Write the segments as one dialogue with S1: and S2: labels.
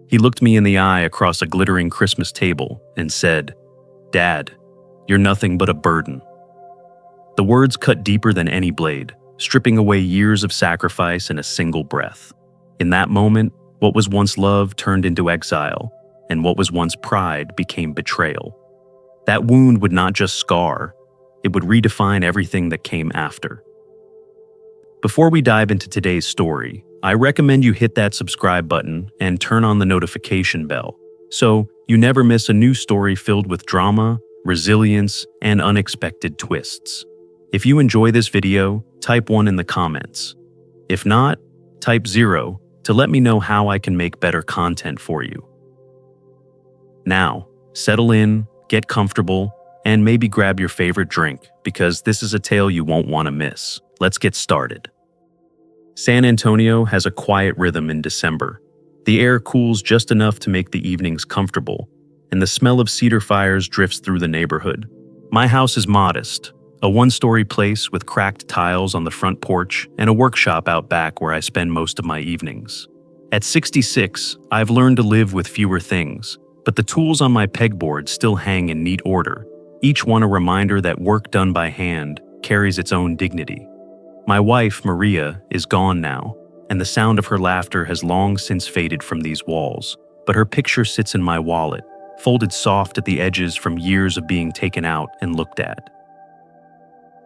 S1: He looked me in the eye across a glittering Christmas table and said, "Dad, you're nothing but a burden." The words cut deeper than any blade, stripping away years of sacrifice in a single breath. In that moment, what was once love turned into exile, and what was once pride became betrayal. That wound would not just scar, it would redefine everything that came after. Before we dive into today's story, I recommend you hit that subscribe button and turn on the notification bell, so you never miss a new story filled with drama, resilience, and unexpected twists. If you enjoy this video, type 1 in the comments. If not, type 0 to let me know how I can make better content for you. Now, settle in, get comfortable, and maybe grab your favorite drink, because this is a tale you won't want to miss. Let's get started. San Antonio has a quiet rhythm in December. The air cools just enough to make the evenings comfortable, and the smell of cedar fires drifts through the neighborhood. My house is modest, a one-story place with cracked tiles on the front porch and a workshop out back where I spend most of my evenings. At 66, I've learned to live with fewer things, but the tools on my pegboard still hang in neat order, each one a reminder that work done by hand carries its own dignity. My wife, Maria, is gone now, and the sound of her laughter has long since faded from these walls, but her picture sits in my wallet, folded soft at the edges from years of being taken out and looked at.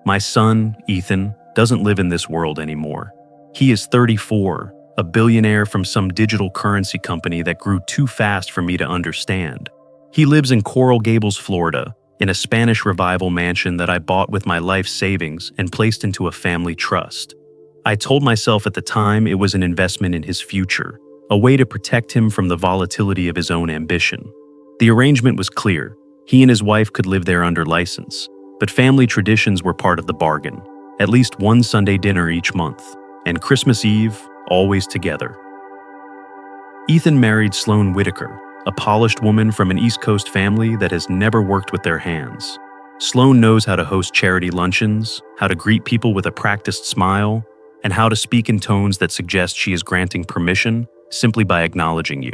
S1: My son, Ethan, doesn't live in this world anymore. He is 34, a billionaire from some digital currency company that grew too fast for me to understand. He lives in Coral Gables, Florida, in a Spanish Revival mansion that I bought with my life savings and placed into a family trust. I told myself at the time it was an investment in his future, a way to protect him from the volatility of his own ambition. The arrangement was clear. He and his wife could live there under license, but family traditions were part of the bargain. At least one Sunday dinner each month, and Christmas Eve, always together. Ethan married Sloane Whitaker, a polished woman from an East Coast family that has never worked with their hands. Sloane knows how to host charity luncheons, how to greet people with a practiced smile, and how to speak in tones that suggest she is granting permission simply by acknowledging you.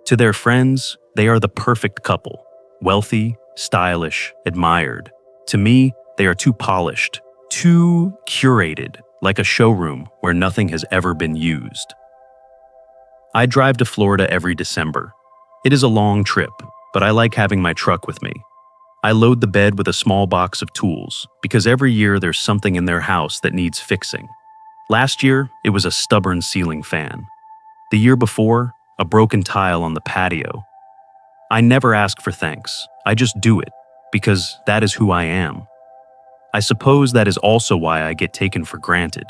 S1: To their friends, they are the perfect couple, wealthy, stylish, admired. To me, they are too polished, too curated, like a showroom where nothing has ever been used. I drive to Florida every December. It is a long trip, but I like having my truck with me. I load the bed with a small box of tools, because every year there's something in their house that needs fixing. Last year, it was a stubborn ceiling fan. The year before, a broken tile on the patio. I never ask for thanks. I just do it, because that is who I am. I suppose that is also why I get taken for granted.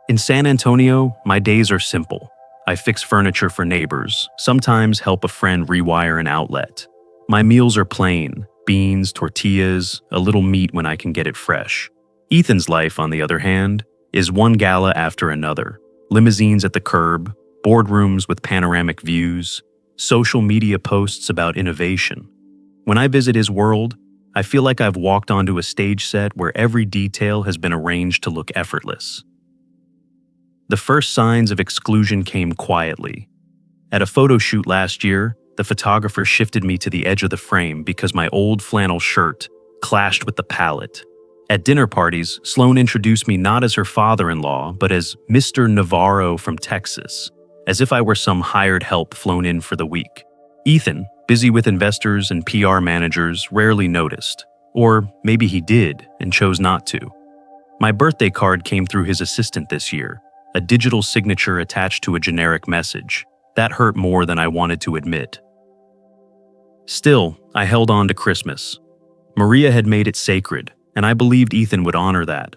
S1: In San Antonio, my days are simple. I fix furniture for neighbors, sometimes help a friend rewire an outlet. My meals are plain: beans, tortillas, a little meat when I can get it fresh. Ethan's life, on the other hand, is one gala after another. Limousines at the curb, boardrooms with panoramic views, social media posts about innovation. When I visit his world, I feel like I've walked onto a stage set where every detail has been arranged to look effortless. The first signs of exclusion came quietly. At a photo shoot last year, the photographer shifted me to the edge of the frame because my old flannel shirt clashed with the palette. At dinner parties, Sloane introduced me not as her father-in-law, but as Mr. Navarro from Texas, as if I were some hired help flown in for the week. Ethan, busy with investors and PR managers, rarely noticed. Or maybe he did and chose not to. My birthday card came through his assistant this year, a digital signature attached to a generic message. That hurt more than I wanted to admit. Still, I held on to Christmas. Maria had made it sacred, and I believed Ethan would honor that.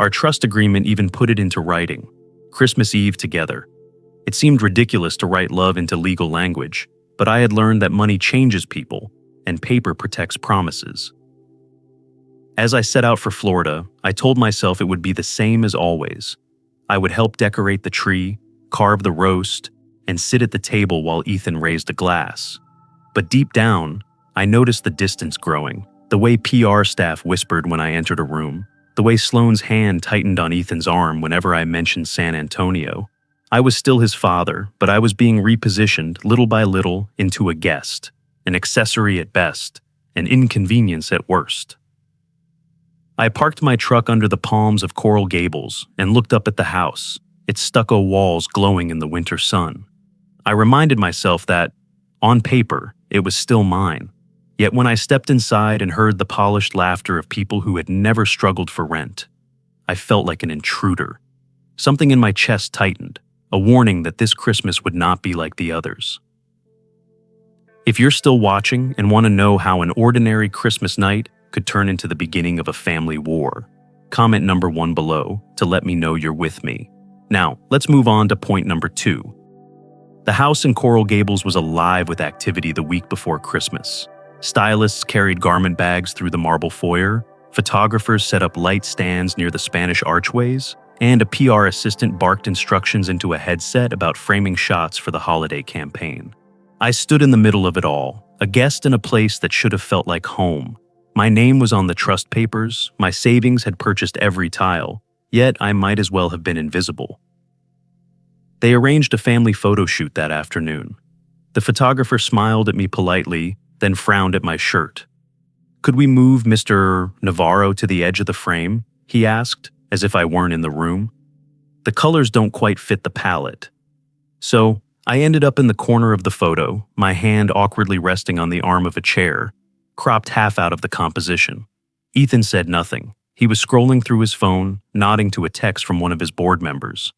S1: Our trust agreement even put it into writing. Christmas Eve together. It seemed ridiculous to write love into legal language, but I had learned that money changes people, and paper protects promises. As I set out for Florida, I told myself it would be the same as always. I would help decorate the tree, carve the roast, and sit at the table while Ethan raised a glass. But deep down, I noticed the distance growing, the way PR staff whispered when I entered a room, the way Sloane's hand tightened on Ethan's arm whenever I mentioned San Antonio. I was still his father, but I was being repositioned little by little into a guest, an accessory at best, an inconvenience at worst. I parked my truck under the palms of Coral Gables and looked up at the house, its stucco walls glowing in the winter sun. I reminded myself that, on paper, it was still mine. Yet when I stepped inside and heard the polished laughter of people who had never struggled for rent, I felt like an intruder. Something in my chest tightened, a warning that this Christmas would not be like the others. If you're still watching and want to know how an ordinary Christmas night could turn into the beginning of a family war, comment number 1 below to let me know you're with me. Now, let's move on to point number 2. The house in Coral Gables was alive with activity the week before Christmas. Stylists carried garment bags through the marble foyer, photographers set up light stands near the Spanish archways, and a PR assistant barked instructions into a headset about framing shots for the holiday campaign. I stood in the middle of it all, a guest in a place that should have felt like home. My name was on the trust papers, my savings had purchased every tile, yet I might as well have been invisible. They arranged a family photo shoot that afternoon. The photographer smiled at me politely, then frowned at my shirt. "Could we move Mr. Navarro to the edge of the frame?" he asked, as if I weren't in the room. "The colors don't quite fit the palette." So, I ended up in the corner of the photo, my hand awkwardly resting on the arm of a chair, cropped half out of the composition. Ethan said nothing. He was scrolling through his phone, nodding to a text from one of his board members.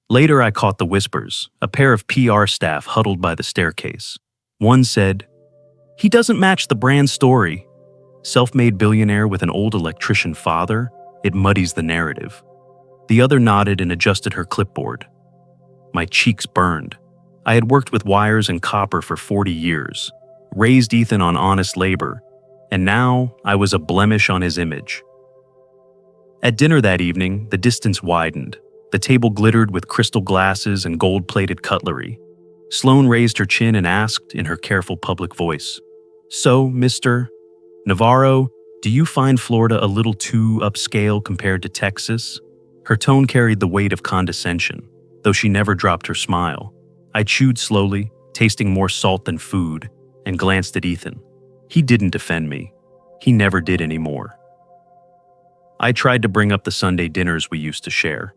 S1: Later I caught the whispers, a pair of PR staff huddled by the staircase. One said, "He doesn't match the brand story. Self-made billionaire with an old electrician father? It muddies the narrative." The other nodded and adjusted her clipboard. My cheeks burned. I had worked with wires and copper for 40 years, raised Ethan on honest labor, and now I was a blemish on his image. At dinner that evening, the distance widened. The table glittered with crystal glasses and gold-plated cutlery. Sloane raised her chin and asked, in her careful public voice, "So, Mr. Navarro, do you find Florida a little too upscale compared to Texas?" Her tone carried the weight of condescension, though she never dropped her smile. I chewed slowly, tasting more salt than food, and glanced at Ethan. He didn't defend me. He never did anymore. I tried to bring up the Sunday dinners we used to share.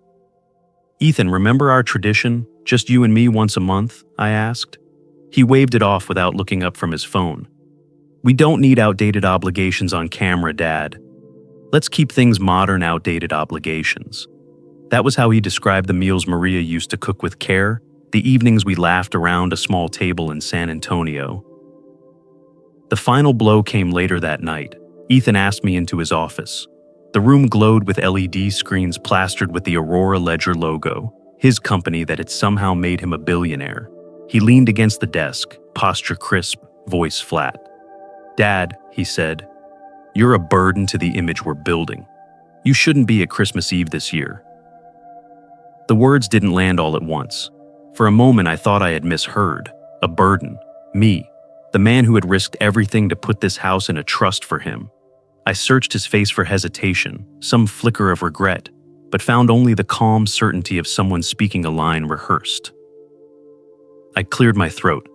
S1: "Ethan, remember our tradition? Just you and me once a month?" I asked. He waved it off without looking up from his phone. "We don't need outdated obligations on camera, Dad. Let's keep things modern, outdated obligations." That was how he described the meals Maria used to cook with care, the evenings we laughed around a small table in San Antonio. The final blow came later that night. Ethan asked me into his office. The room glowed with LED screens plastered with the Aurora Ledger logo, his company that had somehow made him a billionaire. He leaned against the desk, posture crisp, voice flat. "Dad," he said, "you're a burden to the image we're building. You shouldn't be at Christmas Eve this year." The words didn't land all at once. For a moment I thought I had misheard. A burden. Me. The man who had risked everything to put this house in a trust for him. I searched his face for hesitation, some flicker of regret, but found only the calm certainty of someone speaking a line rehearsed. I cleared my throat.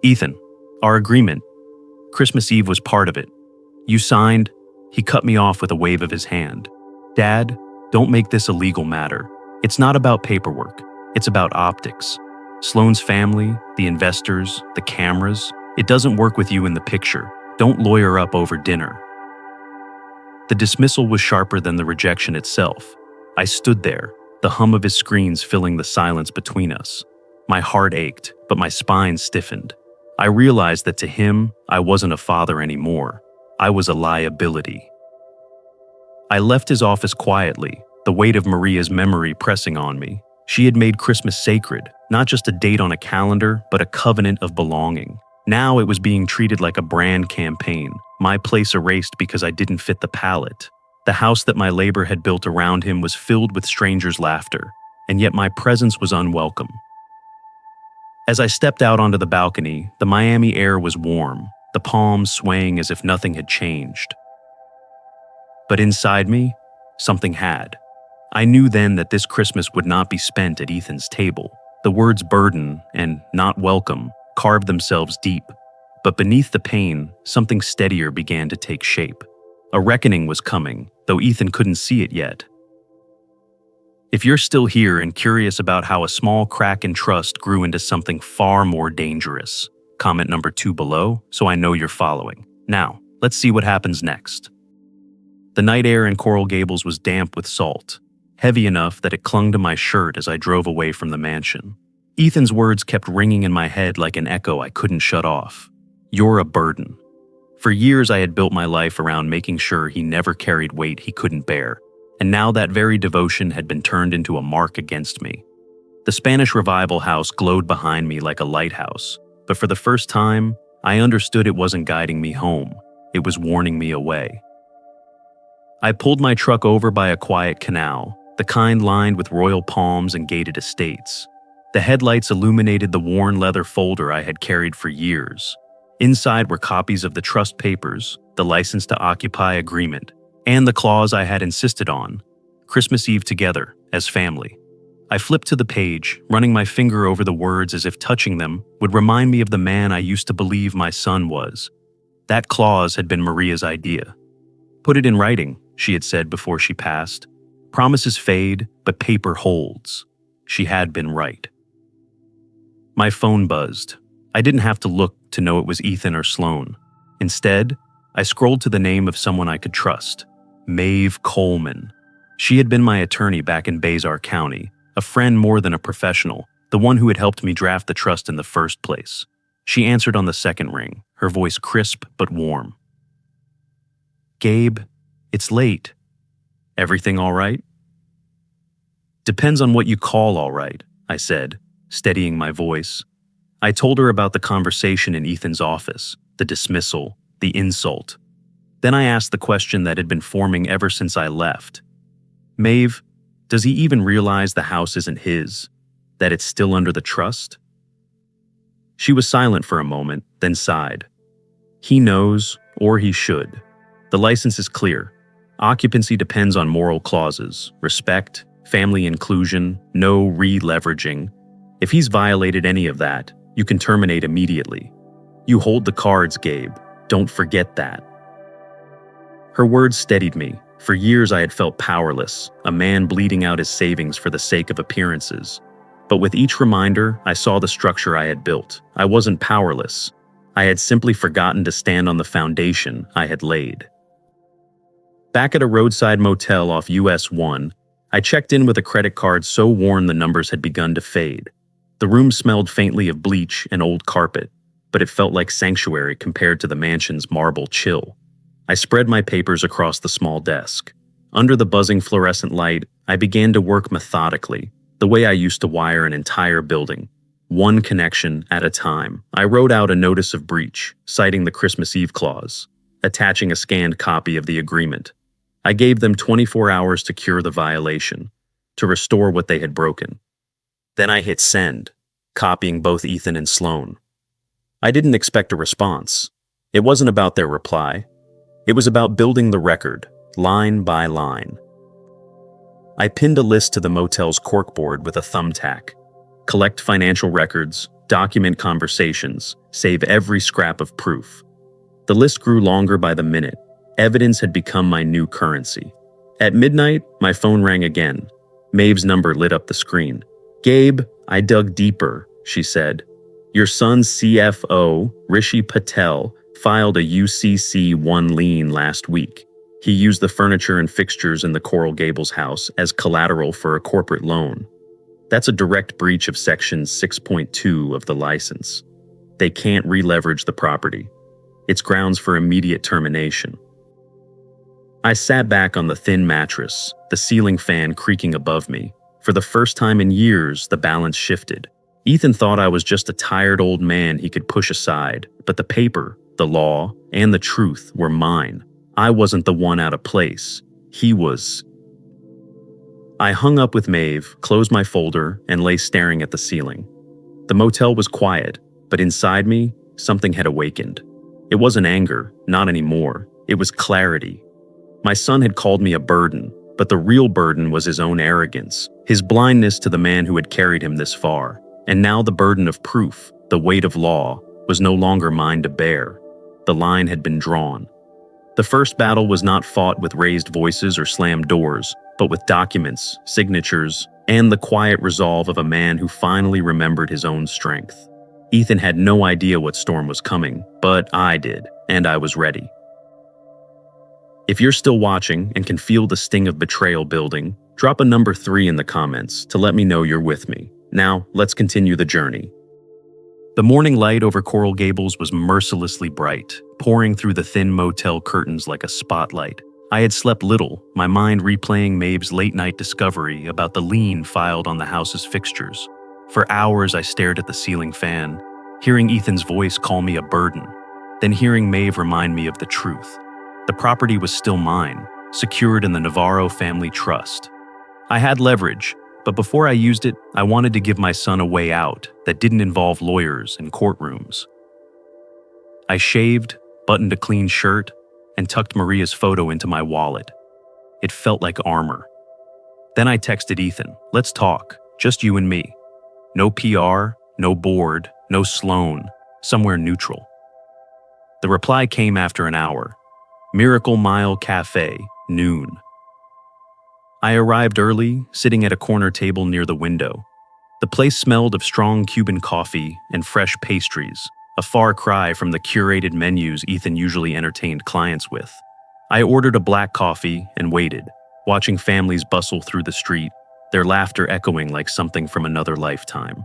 S1: "Ethan, our agreement. Christmas Eve was part of it. You signed." He cut me off with a wave of his hand. "Dad, don't make this a legal matter. It's not about paperwork. It's about optics. Sloane's family, the investors, the cameras. It doesn't work with you in the picture. Don't lawyer up over dinner." The dismissal was sharper than the rejection itself. I stood there, the hum of his screens filling the silence between us. My heart ached, but my spine stiffened. I realized that to him, I wasn't a father anymore. I was a liability. I left his office quietly, the weight of Maria's memory pressing on me. She had made Christmas sacred, not just a date on a calendar, but a covenant of belonging. Now it was being treated like a brand campaign, my place erased because I didn't fit the palette. The house that my labor had built around him was filled with strangers' laughter, and yet my presence was unwelcome. As I stepped out onto the balcony, the Miami air was warm, the palms swaying as if nothing had changed. But inside me, something had. I knew then that this Christmas would not be spent at Ethan's table. The words burden and not welcome carved themselves deep, but beneath the pain, something steadier began to take shape. A reckoning was coming, though Ethan couldn't see it yet. If you're still here and curious about how a small crack in trust grew into something far more dangerous, comment number 2 below so I know you're following. Now, let's see what happens next. The night air in Coral Gables was damp with salt, heavy enough that it clung to my shirt as I drove away from the mansion. Ethan's words kept ringing in my head like an echo I couldn't shut off. You're a burden. For years I had built my life around making sure he never carried weight he couldn't bear, and now that very devotion had been turned into a mark against me. The Spanish Revival house glowed behind me like a lighthouse, but for the first time, I understood it wasn't guiding me home. It was warning me away. I pulled my truck over by a quiet canal, the kind lined with royal palms and gated estates. The headlights illuminated the worn leather folder I had carried for years. Inside were copies of the trust papers, the license to occupy agreement, and the clause I had insisted on: Christmas Eve together, as family. I flipped to the page, running my finger over the words as if touching them would remind me of the man I used to believe my son was. That clause had been Maria's idea. Put it in writing, she had said before she passed. Promises fade, but paper holds. She had been right. My phone buzzed. I didn't have to look to know it was Ethan or Sloan. Instead, I scrolled to the name of someone I could trust, Maeve Coleman. She had been my attorney back in Bazar County, a friend more than a professional, the one who had helped me draft the trust in the first place. She answered on the second ring, her voice crisp but warm. Gabe, it's late. Everything all right? Depends on what you call all right, I said, steadying my voice. I told her about the conversation in Ethan's office, the dismissal, the insult. Then I asked the question that had been forming ever since I left. Maeve, does he even realize the house isn't his, that it's still under the trust? She was silent for a moment, then sighed. He knows, or he should. The license is clear. Occupancy depends on moral clauses, respect, family inclusion, no re-leveraging. If he's violated any of that, you can terminate immediately. You hold the cards, Gabe. Don't forget that. Her words steadied me. For years I had felt powerless, a man bleeding out his savings for the sake of appearances. But with each reminder, I saw the structure I had built. I wasn't powerless. I had simply forgotten to stand on the foundation I had laid. Back at a roadside motel off US 1, I checked in with a credit card so worn the numbers had begun to fade. The room smelled faintly of bleach and old carpet, but it felt like sanctuary compared to the mansion's marble chill. I spread my papers across the small desk. Under the buzzing fluorescent light, I began to work methodically, the way I used to wire an entire building, one connection at a time. I wrote out a notice of breach, citing the Christmas Eve clause, attaching a scanned copy of the agreement. I gave them 24 hours to cure the violation, to restore what they had broken. Then I hit send, copying both Ethan and Sloan. I didn't expect a response. It wasn't about their reply. It was about building the record, line by line. I pinned a list to the motel's corkboard with a thumbtack. Collect financial records, document conversations, save every scrap of proof. The list grew longer by the minute. Evidence had become my new currency. At midnight, my phone rang again. Maeve's number lit up the screen. Gabe, I dug deeper, she said. Your son's CFO, Rishi Patel, filed a UCC-1 lien last week. He used the furniture and fixtures in the Coral Gables house as collateral for a corporate loan. That's a direct breach of Section 6.2 of the license. They can't re-leverage the property. It's grounds for immediate termination. I sat back on the thin mattress, the ceiling fan creaking above me. For the first time in years, the balance shifted. Ethan thought I was just a tired old man he could push aside, but the paper, the law, and the truth were mine. I wasn't the one out of place. He was. I hung up with Maeve, closed my folder, and lay staring at the ceiling. The motel was quiet, but inside me, something had awakened. It wasn't anger, not anymore. It was clarity. My son had called me a burden, But the real burden was his own arrogance, his blindness to the man who had carried him this far. And now the burden of proof, the weight of law, was no longer mine to bear. The line had been drawn. The first battle was not fought with raised voices or slammed doors, but with documents, signatures, and the quiet resolve of a man who finally remembered his own strength. Ethan had no idea what storm was coming, but I did, and I was ready. If you're still watching and can feel the sting of betrayal building, drop a number 3 in the comments to let me know you're with me. Now, let's continue the journey. The morning light over Coral Gables was mercilessly bright, pouring through the thin motel curtains like a spotlight. I had slept little, my mind replaying Maeve's late-night discovery about the lien filed on the house's fixtures. For hours I stared at the ceiling fan, hearing Ethan's voice call me a burden, then hearing Maeve remind me of the truth. The property was still mine, secured in the Navarro family trust. I had leverage, but before I used it, I wanted to give my son a way out that didn't involve lawyers and courtrooms. I shaved, buttoned a clean shirt, and tucked Maria's photo into my wallet. It felt like armor. Then I texted Ethan, "Let's talk, just you and me. No PR, no board, no Sloan, somewhere neutral." The reply came after an hour. Miracle Mile Cafe, noon. I arrived early, sitting at a corner table near the window. The place smelled of strong Cuban coffee and fresh pastries, a far cry from the curated menus Ethan usually entertained clients with. I ordered a black coffee and waited, watching families bustle through the street, their laughter echoing like something from another lifetime.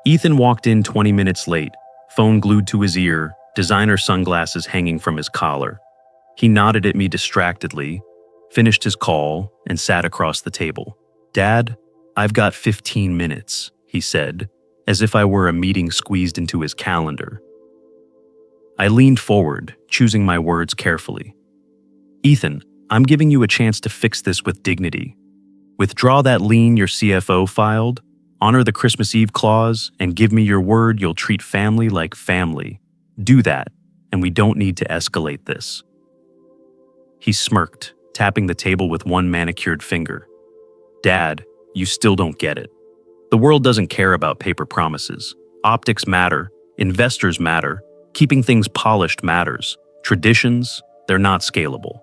S1: Ethan walked in 20 minutes late, phone glued to his ear, designer sunglasses hanging from his collar. He nodded at me distractedly, finished his call, and sat across the table. "Dad, I've got 15 minutes, he said, as if I were a meeting squeezed into his calendar. I leaned forward, choosing my words carefully. "Ethan, I'm giving you a chance to fix this with dignity. Withdraw that lien your CFO filed, honor the Christmas Eve clause, and give me your word you'll treat family like family. Do that, and we don't need to escalate this." He smirked, tapping the table with one manicured finger. "Dad, you still don't get it. The world doesn't care about paper promises. Optics matter, investors matter, keeping things polished matters. Traditions, they're not scalable."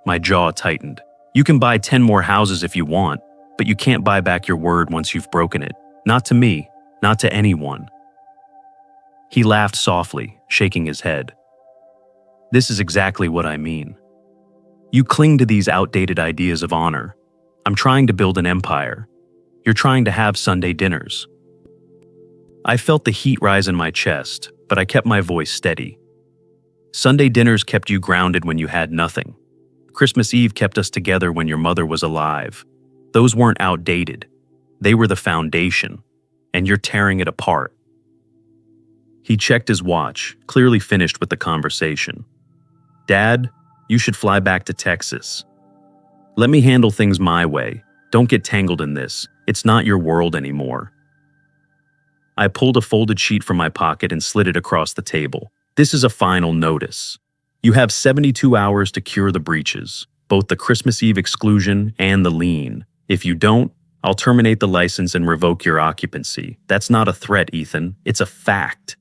S1: My jaw tightened. "You can buy 10 more houses if you want, but you can't buy back your word once you've broken it. Not to me, not to anyone." He laughed softly, shaking his head. "This is exactly what I mean. You cling to these outdated ideas of honor. I'm trying to build an empire. You're trying to have Sunday dinners." I felt the heat rise in my chest, but I kept my voice steady. Sunday dinners kept you grounded when you had nothing. Christmas Eve kept us together when your mother was alive. Those weren't outdated. They were the foundation, and you're tearing it apart. He checked his watch, clearly finished with the conversation. "Dad, you should fly back to Texas. Let me handle things my way. Don't get tangled in this. It's not your world anymore." I pulled a folded sheet from my pocket and slid it across the table. "This is a final notice. You have 72 hours to cure the breaches, both the Christmas Eve exclusion and the lien. If you don't, I'll terminate the license and revoke your occupancy. That's not a threat, Ethan. It's a fact."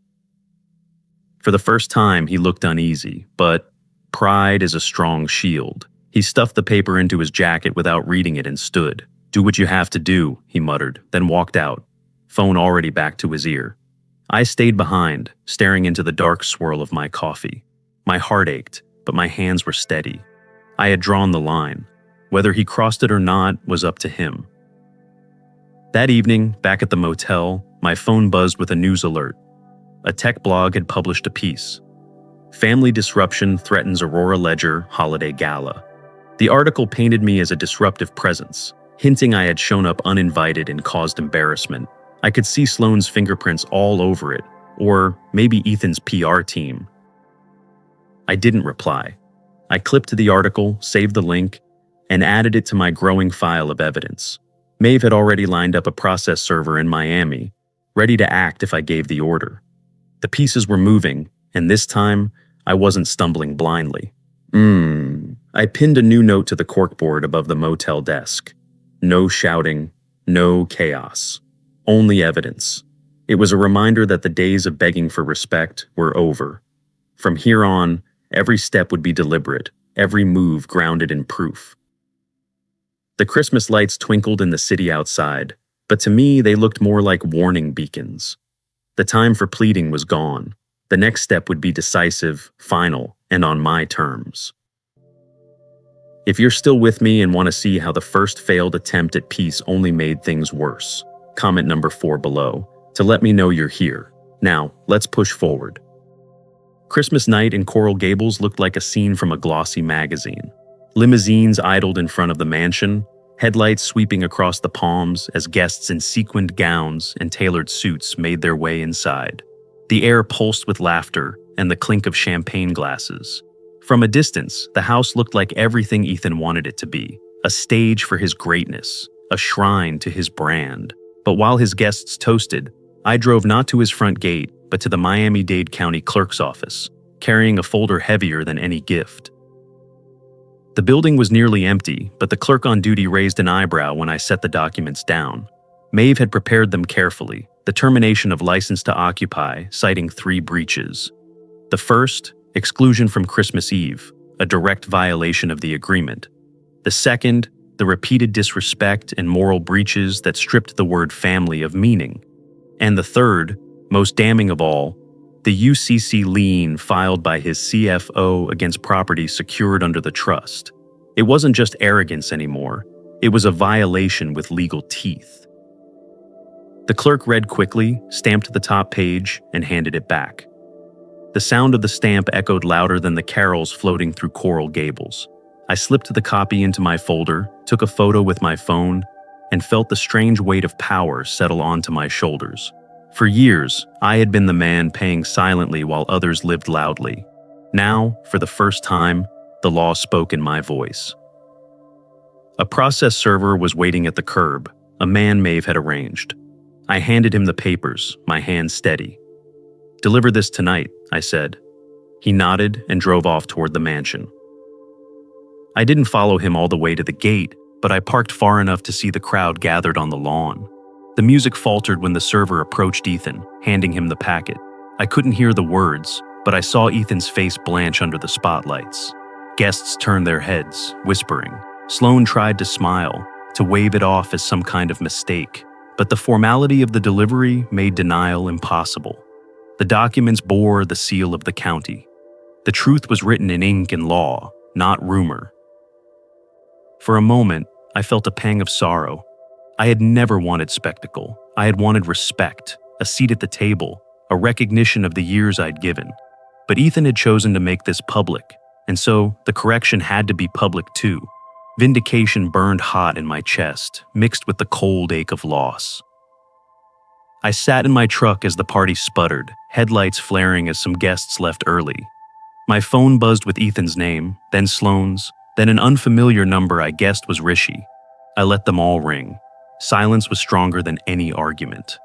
S1: For the first time, he looked uneasy, but pride is a strong shield. He stuffed the paper into his jacket without reading it and stood. "Do what you have to do," he muttered, then walked out, phone already back to his ear. I stayed behind, staring into the dark swirl of my coffee. My heart ached, but my hands were steady. I had drawn the line. Whether he crossed it or not was up to him. That evening, back at the motel, my phone buzzed with a news alert. A tech blog had published a piece. "Family disruption threatens Aurora Ledger holiday gala." The article painted me as a disruptive presence, hinting I had shown up uninvited and caused embarrassment. I could see Sloane's fingerprints all over it, or maybe Ethan's PR team. I didn't reply. I clipped to the article, saved the link, and added it to my growing file of evidence. Maeve had already lined up a process server in Miami, ready to act if I gave the order. The pieces were moving, and this time, I wasn't stumbling blindly. I pinned a new note to the corkboard above the motel desk. No shouting, no chaos. Only evidence. It was a reminder that the days of begging for respect were over. From here on, every step would be deliberate, every move grounded in proof. The Christmas lights twinkled in the city outside, but to me they looked more like warning beacons. The time for pleading was gone. The next step would be decisive, final, and on my terms. If you're still with me and want to see how the first failed attempt at peace only made things worse, comment number 4 below to let me know you're here. Now, let's push forward. Christmas night in Coral Gables looked like a scene from a glossy magazine. Limousines idled in front of the mansion, headlights sweeping across the palms as guests in sequined gowns and tailored suits made their way inside. The air pulsed with laughter and the clink of champagne glasses. From a distance, the house looked like everything Ethan wanted it to be, a stage for his greatness, a shrine to his brand. But while his guests toasted, I drove not to his front gate, but to the Miami-Dade County Clerk's office, carrying a folder heavier than any gift. The building was nearly empty, but the clerk on duty raised an eyebrow when I set the documents down. Maeve had prepared them carefully, the termination of license to occupy, citing 3 breaches. The first, exclusion from Christmas Eve, a direct violation of the agreement. The second, the repeated disrespect and moral breaches that stripped the word family of meaning. And the third, most damning of all, the UCC lien filed by his CFO against property secured under the trust. It wasn't just arrogance anymore. It was a violation with legal teeth. The clerk read quickly, stamped the top page, and handed it back. The sound of the stamp echoed louder than the carols floating through Coral Gables. I slipped the copy into my folder, took a photo with my phone, and felt the strange weight of power settle onto my shoulders. For years, I had been the man paying silently while others lived loudly. Now, for the first time, the law spoke in my voice. A process server was waiting at the curb, a man Maeve had arranged. I handed him the papers, my hand steady. "Deliver this tonight," I said. He nodded and drove off toward the mansion. I didn't follow him all the way to the gate, but I parked far enough to see the crowd gathered on the lawn. The music faltered when the server approached Ethan, handing him the packet. I couldn't hear the words, but I saw Ethan's face blanch under the spotlights. Guests turned their heads, whispering. Sloan tried to smile, to wave it off as some kind of mistake, but the formality of the delivery made denial impossible. The documents bore the seal of the county. The truth was written in ink and law, not rumor. For a moment, I felt a pang of sorrow. I had never wanted spectacle. I had wanted respect, a seat at the table, a recognition of the years I'd given. But Ethan had chosen to make this public, and so the correction had to be public too. Vindication burned hot in my chest, mixed with the cold ache of loss. I sat in my truck as the party sputtered, headlights flaring as some guests left early. My phone buzzed with Ethan's name, then Sloan's, then an unfamiliar number I guessed was Rishi. I let them all ring. Silence was stronger than any argument.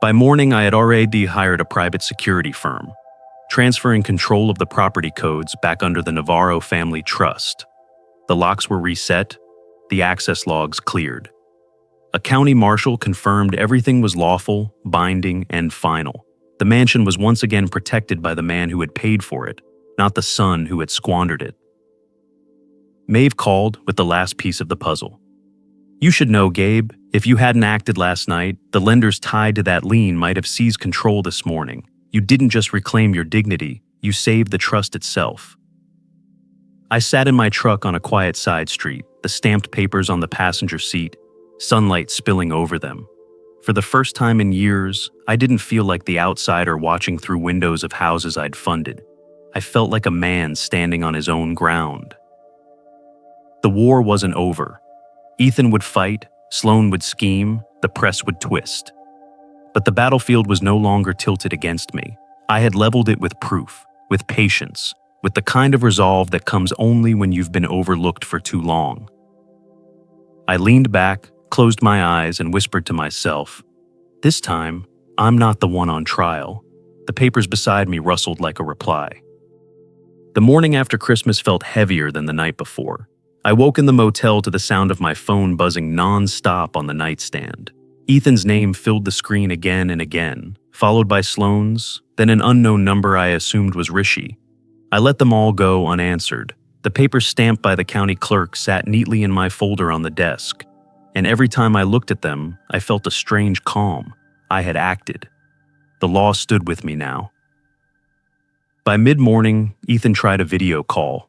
S1: By morning, I had already hired a private security firm, transferring control of the property codes back under the Navarro family trust. The locks were reset, the access logs cleared. A county marshal confirmed everything was lawful, binding, and final. The mansion was once again protected by the man who had paid for it, not the son who had squandered it. Maeve called with the last piece of the puzzle. "You should know, Gabe, if you hadn't acted last night, the lenders tied to that lien might have seized control this morning. You didn't just reclaim your dignity, you saved the trust itself." I sat in my truck on a quiet side street, the stamped papers on the passenger seat, sunlight spilling over them. For the first time in years, I didn't feel like the outsider watching through windows of houses I'd funded. I felt like a man standing on his own ground. The war wasn't over. Ethan would fight, Sloan would scheme, the press would twist. But the battlefield was no longer tilted against me. I had leveled it with proof, with patience, with the kind of resolve that comes only when you've been overlooked for too long. I leaned back, closed my eyes, and whispered to myself, "This time, I'm not the one on trial." The papers beside me rustled like a reply. The morning after Christmas felt heavier than the night before. I woke in the motel to the sound of my phone buzzing non-stop on the nightstand. Ethan's name filled the screen again and again, followed by Sloane's, then an unknown number I assumed was Rishi. I let them all go unanswered. The papers stamped by the county clerk sat neatly in my folder on the desk, and every time I looked at them, I felt a strange calm. I had acted. The law stood with me now. By mid-morning, Ethan tried a video call.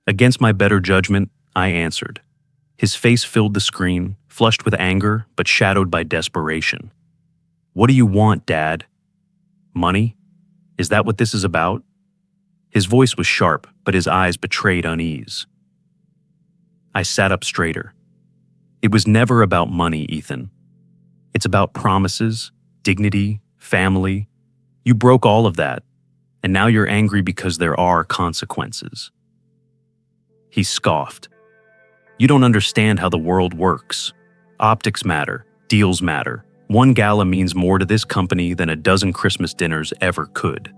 S1: Against my better judgment, I answered. His face filled the screen, flushed with anger but shadowed by desperation. "What do you want, Dad? Money? Is that what this is about?" His voice was sharp, but his eyes betrayed unease. I sat up straighter. It was never about money, Ethan. It's about promises, dignity, family. You broke all of that, and now you're angry because there are consequences. He scoffed. You don't understand how the world works. Optics matter, deals matter. One gala means more to this company than a dozen Christmas dinners ever could.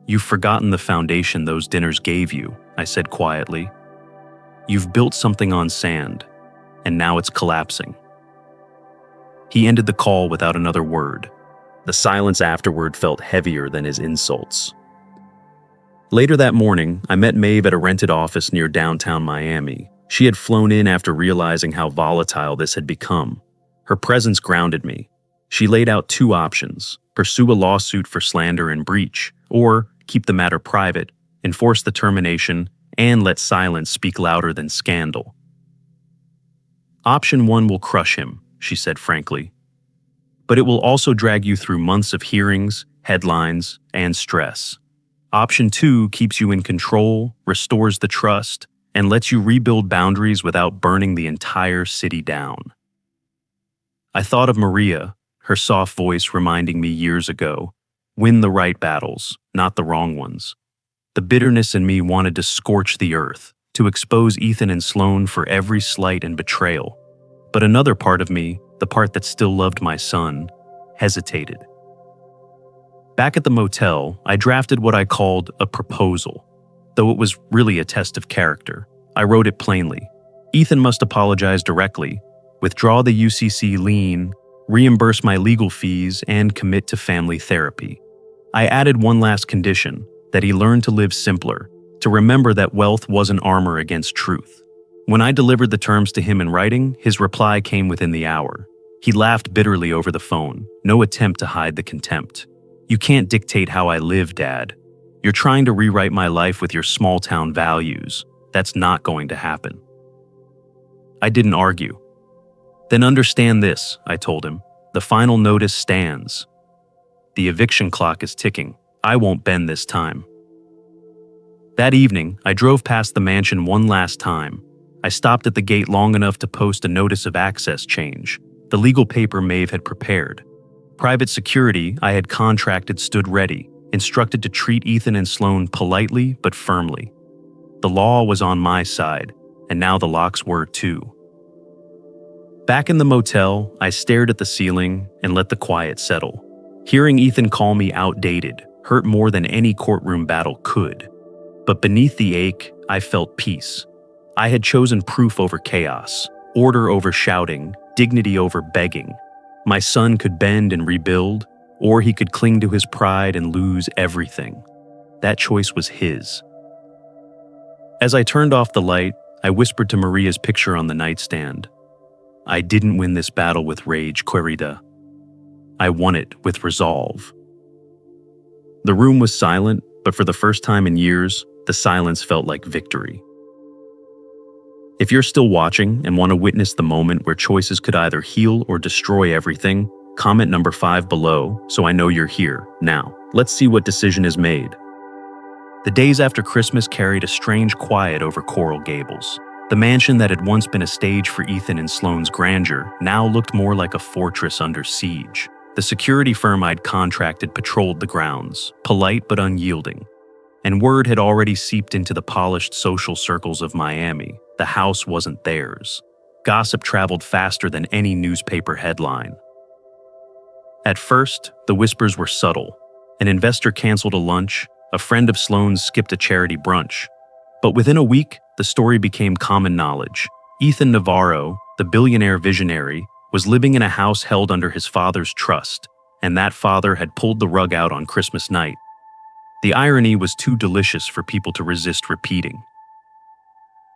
S1: You've forgotten the foundation those dinners gave you, I said quietly. You've built something on sand, and now it's collapsing. He ended the call without another word. The silence afterward felt heavier than his insults. Later that morning, I met Maeve at a rented office near downtown Miami. She had flown in after realizing how volatile this had become. Her presence grounded me. She laid out two options: pursue a lawsuit for slander and breach, or keep the matter private, enforce the termination, and let silence speak louder than scandal. Option 1 will crush him, she said frankly. But it will also drag you through months of hearings, headlines, and stress. Option 2 keeps you in control, restores the trust, and lets you rebuild boundaries without burning the entire city down. I thought of Maria, her soft voice reminding me years ago, win the right battles, not the wrong ones. The bitterness in me wanted to scorch the earth, to expose Ethan and Sloane for every slight and betrayal. But another part of me, the part that still loved my son, hesitated. Back at the motel, I drafted what I called a proposal. Though it was really a test of character, I wrote it plainly. Ethan must apologize directly, withdraw the UCC lien, reimburse my legal fees, and commit to family therapy. I added one last condition, that he learn to live simpler, to remember that wealth wasn't armor against truth. When I delivered the terms to him in writing, his reply came within the hour. He laughed bitterly over the phone, no attempt to hide the contempt. You can't dictate how I live, Dad. You're trying to rewrite my life with your small-town values. That's not going to happen. I didn't argue. Then understand this, I told him. The final notice stands. The eviction clock is ticking. I won't bend this time. That evening, I drove past the mansion one last time. I stopped at the gate long enough to post a notice of access change, the legal paper Maeve had prepared. Private security I had contracted stood ready, instructed to treat Ethan and Sloane politely but firmly. The law was on my side, and now the locks were too. Back in the motel, I stared at the ceiling and let the quiet settle. Hearing Ethan call me outdated hurt more than any courtroom battle could. But beneath the ache, I felt peace. I had chosen proof over chaos, order over shouting, dignity over begging. My son could bend and rebuild, or he could cling to his pride and lose everything. That choice was his. As I turned off the light, I whispered to Maria's picture on the nightstand. I didn't win this battle with rage, querida. I won it with resolve. The room was silent, but for the first time in years, the silence felt like victory. If you're still watching and want to witness the moment where choices could either heal or destroy everything, comment number 5 below so I know you're here. Now, let's see what decision is made. The days after Christmas carried a strange quiet over Coral Gables. The mansion that had once been a stage for Ethan and Sloane's grandeur now looked more like a fortress under siege. The security firm I'd contracted patrolled the grounds, polite but unyielding. And word had already seeped into the polished social circles of Miami. The house wasn't theirs. Gossip traveled faster than any newspaper headline. At first, the whispers were subtle. An investor canceled a lunch, A friend of Sloane's skipped a charity brunch. But within a week, the story became common knowledge. Ethan Navarro, the billionaire visionary, was living in a house held under his father's trust, and that father had pulled the rug out on Christmas night. The irony was too delicious for people to resist repeating.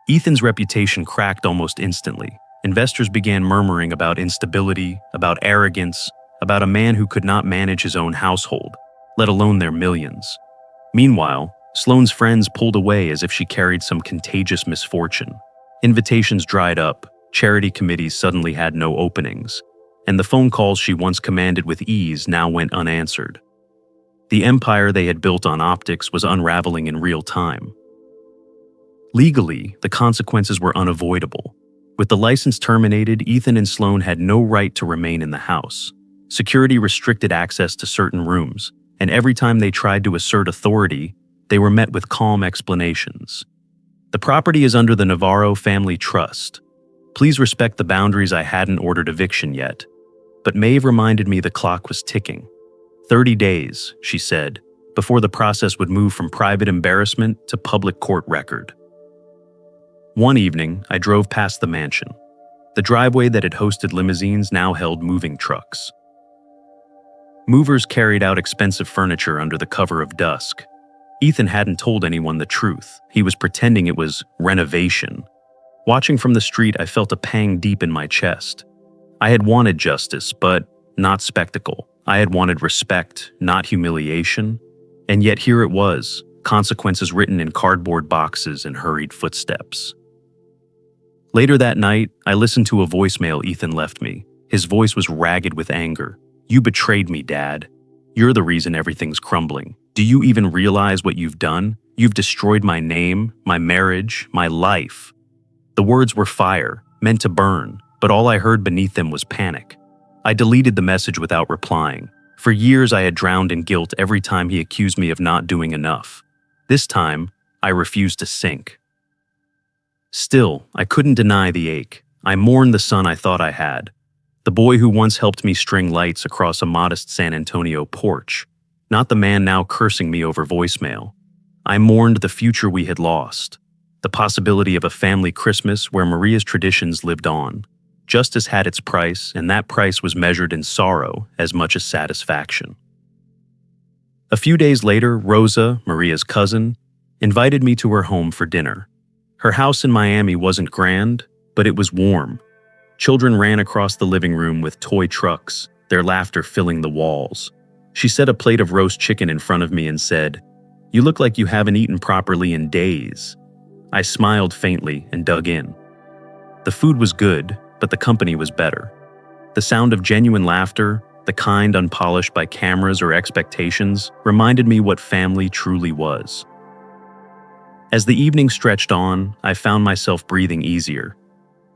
S1: Ethan's reputation cracked almost instantly. Investors began murmuring about instability, about arrogance, about a man who could not manage his own household, let alone their millions. Meanwhile, Sloane's friends pulled away as if she carried some contagious misfortune. Invitations dried up, charity committees suddenly had no openings, and the phone calls she once commanded with ease now went unanswered. The empire they had built on optics was unraveling in real time. Legally, the consequences were unavoidable. With the license terminated, Ethan and Sloane had no right to remain in the house. Security restricted access to certain rooms, and every time they tried to assert authority, they were met with calm explanations. The property is under the Navarro family trust. Please respect the boundaries. I hadn't ordered eviction yet. But Maeve reminded me the clock was ticking. 30 days, she said, before the process would move from private embarrassment to public court record. One evening, I drove past the mansion. The driveway that had hosted limousines now held moving trucks. Movers carried out expensive furniture under the cover of dusk. Ethan hadn't told anyone the truth. He was pretending it was renovation. Watching from the street, I felt a pang deep in my chest. I had wanted justice, but not spectacle. I had wanted respect, not humiliation. And yet here it was, consequences written in cardboard boxes and hurried footsteps. Later that night, I listened to a voicemail Ethan left me. His voice was ragged with anger. "You betrayed me, Dad. You're the reason everything's crumbling. Do you even realize what you've done? You've destroyed my name, my marriage, my life." The words were fire, meant to burn, but all I heard beneath them was panic. I deleted the message without replying. For years I had drowned in guilt every time he accused me of not doing enough. This time, I refused to sink. Still, I couldn't deny the ache. I mourned the son I thought I had. The boy who once helped me string lights across a modest San Antonio porch, not the man now cursing me over voicemail. I mourned the future we had lost, the possibility of a family Christmas where Maria's traditions lived on. Justice had its price, and that price was measured in sorrow as much as satisfaction. A few days later, Rosa, Maria's cousin, invited me to her home for dinner. Her house in Miami wasn't grand, but it was warm. Children ran across the living room with toy trucks, their laughter filling the walls. She set a plate of roast chicken in front of me and said, "You look like you haven't eaten properly in days." I smiled faintly and dug in. The food was good, but the company was better. The sound of genuine laughter, the kind unpolished by cameras or expectations, reminded me what family truly was. As the evening stretched on, I found myself breathing easier.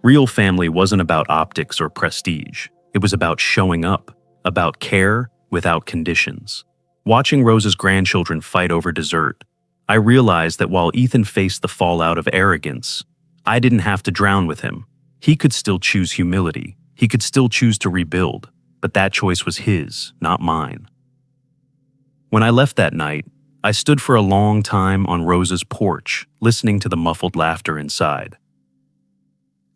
S1: Real family wasn't about optics or prestige. It was about showing up, about care without conditions. Watching Rosa's grandchildren fight over dessert, I realized that while Ethan faced the fallout of arrogance, I didn't have to drown with him. He could still choose humility. He could still choose to rebuild, but that choice was his, not mine. When I left that night, I stood for a long time on Rosa's porch, listening to the muffled laughter inside.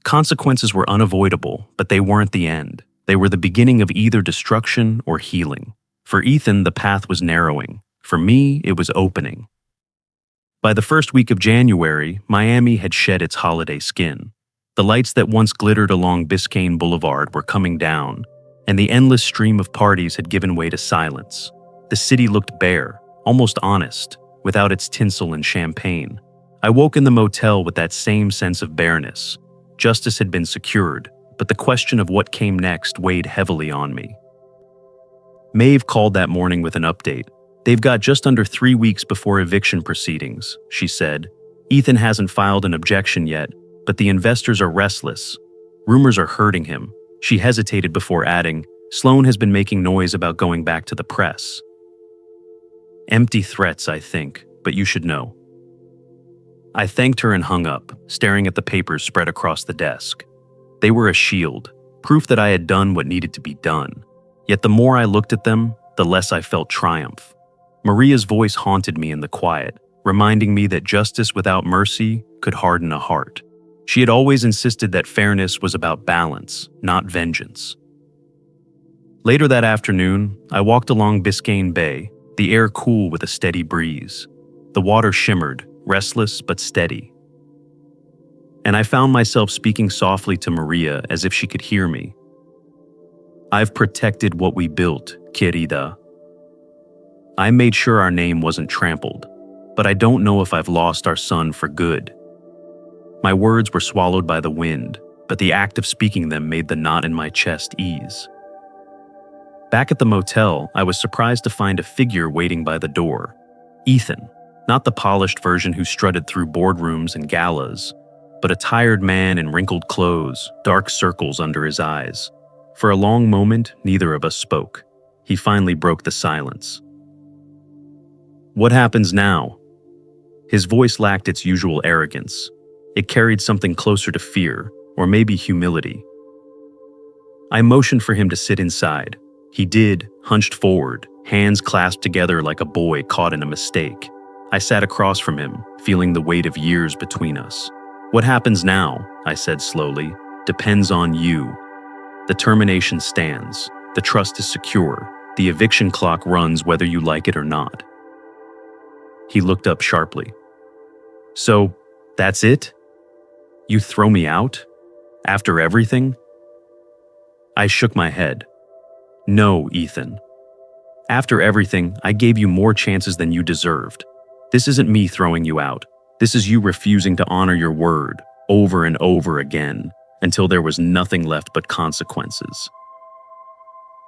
S1: Consequences were unavoidable, but they weren't the end. They were the beginning of either destruction or healing. For Ethan, the path was narrowing. For me, it was opening. By the first week of January, Miami had shed its holiday skin. The lights that once glittered along Biscayne Boulevard were coming down, and the endless stream of parties had given way to silence. The city looked bare, almost honest, without its tinsel and champagne. I woke in the motel with that same sense of bareness. Justice had been secured, but the question of what came next weighed heavily on me. Maeve called that morning with an update. "They've got just under 3 weeks before eviction proceedings," she said. "Ethan hasn't filed an objection yet, but the investors are restless. Rumors are hurting him." She hesitated before adding, "Sloane has been making noise about going back to the press." Empty threats, I think, but you should know. I thanked her and hung up, staring at the papers spread across the desk. They were a shield, proof that I had done what needed to be done. Yet the more I looked at them, the less I felt triumph. Maria's voice haunted me in the quiet, reminding me that justice without mercy could harden a heart. She had always insisted that fairness was about balance, not vengeance. Later that afternoon, I walked along Biscayne Bay, the air cool with a steady breeze. The water shimmered, restless but steady. And I found myself speaking softly to Maria as if she could hear me. "I've protected what we built, querida. I made sure our name wasn't trampled, but I don't know if I've lost our son for good." My words were swallowed by the wind, but the act of speaking them made the knot in my chest ease. Back at the motel, I was surprised to find a figure waiting by the door. Ethan, not the polished version who strutted through boardrooms and galas, but a tired man in wrinkled clothes, dark circles under his eyes. For a long moment, neither of us spoke. He finally broke the silence. "What happens now?" His voice lacked its usual arrogance. It carried something closer to fear, or maybe humility. I motioned for him to sit inside. He did, hunched forward, hands clasped together like a boy caught in a mistake. I sat across from him, feeling the weight of years between us. "What happens now," I said slowly, "depends on you. The termination stands. The trust is secure. The eviction clock runs whether you like it or not." He looked up sharply. "So, that's it? You throw me out? After everything?" I shook my head. "No, Ethan. After everything, I gave you more chances than you deserved. This isn't me throwing you out. This is you refusing to honor your word over and over again until there was nothing left but consequences."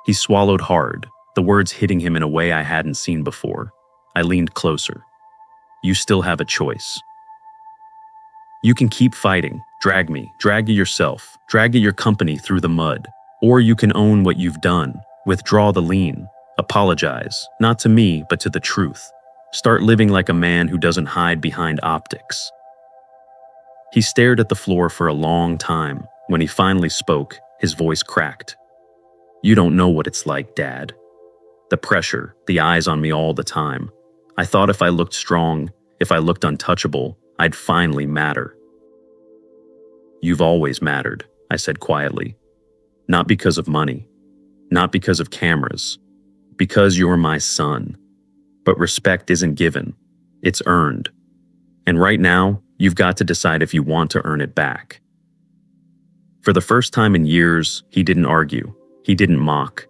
S1: He swallowed hard, the words hitting him in a way I hadn't seen before. I leaned closer. "You still have a choice. You can keep fighting, drag me, drag yourself, drag your company through the mud. Or you can own what you've done, withdraw the lien, apologize, not to me, but to the truth. Start living like a man who doesn't hide behind optics." He stared at the floor for a long time. When he finally spoke, his voice cracked. "You don't know what it's like, Dad. The pressure, the eyes on me all the time. I thought if I looked strong, if I looked untouchable, I'd finally matter." "You've always mattered," I said quietly. "Not because of money, not because of cameras, because you're my son. But respect isn't given, it's earned. And right now, you've got to decide if you want to earn it back." For the first time in years, he didn't argue, he didn't mock.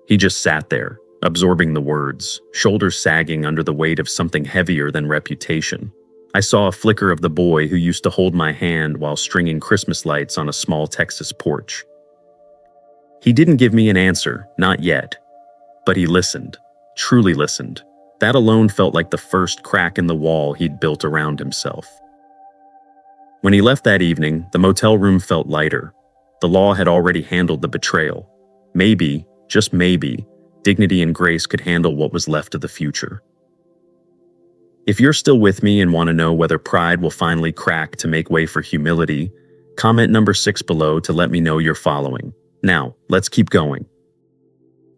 S1: He just sat there, absorbing the words, shoulders sagging under the weight of something heavier than reputation. I saw a flicker of the boy who used to hold my hand while stringing Christmas lights on a small Texas porch. He didn't give me an answer, not yet. But he listened, truly listened. That alone felt like the first crack in the wall he'd built around himself. When he left that evening, the motel room felt lighter. The law had already handled the betrayal. Maybe, just maybe, dignity and grace could handle what was left of the future. If you're still with me and want to know whether pride will finally crack to make way for humility, comment number 6 below to let me know you're following. Now, let's keep going.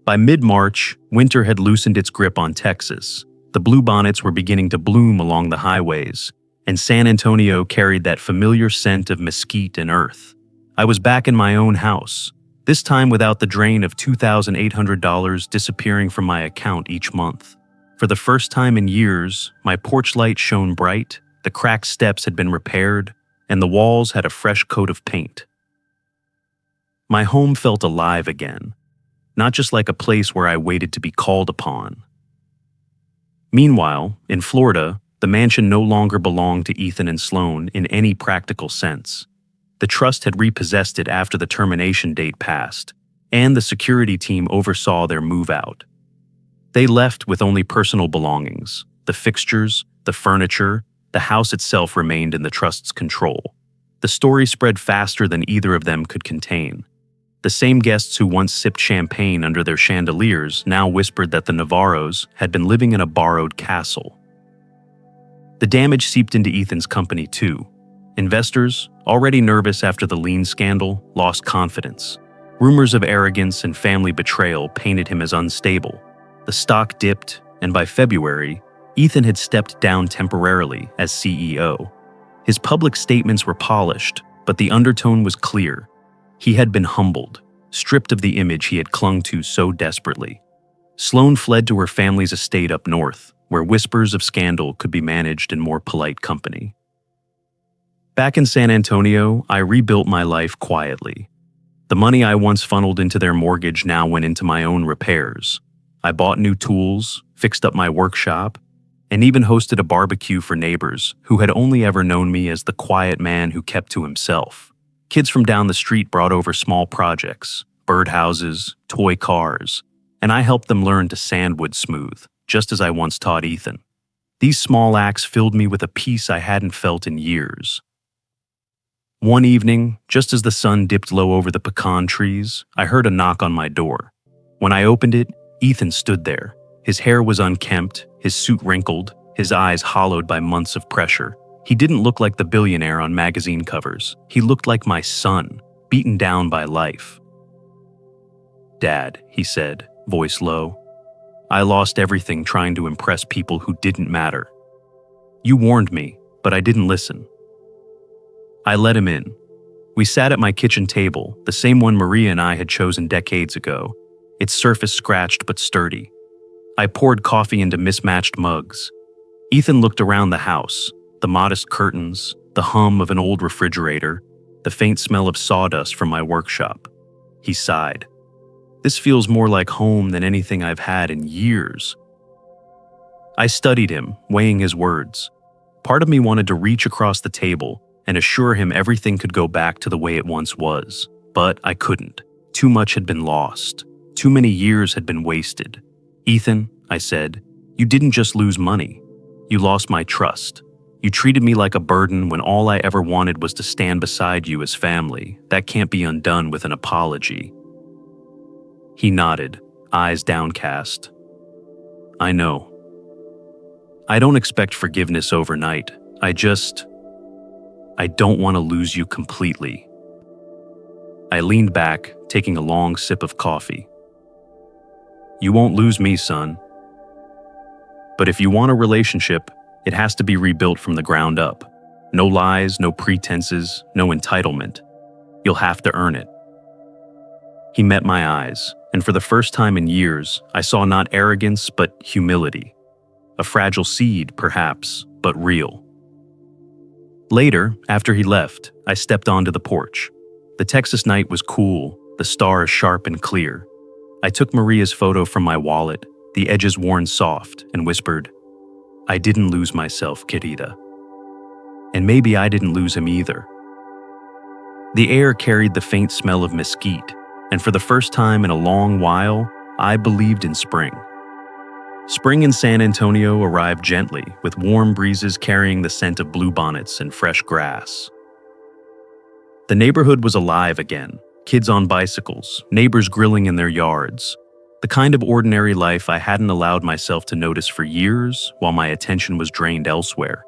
S1: By mid-March, winter had loosened its grip on Texas. The bluebonnets were beginning to bloom along the highways, and San Antonio carried that familiar scent of mesquite and earth. I was back in my own house, this time without the drain of $2,800 disappearing from my account each month. For the first time in years, my porch light shone bright, the cracked steps had been repaired, and the walls had a fresh coat of paint. My home felt alive again, not just like a place where I waited to be called upon. Meanwhile, in Florida, the mansion no longer belonged to Ethan and Sloan in any practical sense. The trust had repossessed it after the termination date passed, and the security team oversaw their move out. They left with only personal belongings. The fixtures, the furniture, the house itself remained in the trust's control. The story spread faster than either of them could contain. The same guests who once sipped champagne under their chandeliers now whispered that the Navarros had been living in a borrowed castle. The damage seeped into Ethan's company too. Investors, already nervous after the lien scandal, lost confidence. Rumors of arrogance and family betrayal painted him as unstable. The stock dipped, and by February, Ethan had stepped down temporarily as CEO. His public statements were polished, but the undertone was clear. He had been humbled, stripped of the image he had clung to so desperately. Sloane fled to her family's estate up north, where whispers of scandal could be managed in more polite company. Back in San Antonio, I rebuilt my life quietly. The money I once funneled into their mortgage now went into my own repairs. I bought new tools, fixed up my workshop, and even hosted a barbecue for neighbors who had only ever known me as the quiet man who kept to himself. Kids from down the street brought over small projects, birdhouses, toy cars, and I helped them learn to sandwood smooth, just as I once taught Ethan. These small acts filled me with a peace I hadn't felt in years. One evening, just as the sun dipped low over the pecan trees, I heard a knock on my door. When I opened it, Ethan stood there. His hair was unkempt, his suit wrinkled, his eyes hollowed by months of pressure. He didn't look like the billionaire on magazine covers. He looked like my son, beaten down by life. "Dad," he said, voice low. "I lost everything trying to impress people who didn't matter. You warned me, but I didn't listen." I let him in. We sat at my kitchen table, the same one Maria and I had chosen decades ago, its surface scratched but sturdy. I poured coffee into mismatched mugs. Ethan looked around the house, the modest curtains, the hum of an old refrigerator, the faint smell of sawdust from my workshop. He sighed. "This feels more like home than anything I've had in years." I studied him, weighing his words. Part of me wanted to reach across the table and assure him everything could go back to the way it once was, but I couldn't. Too much had been lost. Too many years had been wasted. "Ethan," I said, "you didn't just lose money. You lost my trust. You treated me like a burden when all I ever wanted was to stand beside you as family. That can't be undone with an apology." He nodded, eyes downcast. "I know. I don't expect forgiveness overnight. I don't want to lose you completely." I leaned back, taking a long sip of coffee. "You won't lose me, son. But if you want a relationship, it has to be rebuilt from the ground up. No lies, no pretenses, no entitlement. You'll have to earn it." He met my eyes, and for the first time in years, I saw not arrogance but humility. A fragile seed, perhaps, but real. Later, after he left, I stepped onto the porch. The Texas night was cool, the stars sharp and clear. I took Maria's photo from my wallet, the edges worn soft, and whispered, "I didn't lose myself, querida." And maybe I didn't lose him either. The air carried the faint smell of mesquite, and for the first time in a long while, I believed in spring. Spring in San Antonio arrived gently, with warm breezes carrying the scent of bluebonnets and fresh grass. The neighborhood was alive again, kids on bicycles, neighbors grilling in their yards, the kind of ordinary life I hadn't allowed myself to notice for years while my attention was drained elsewhere.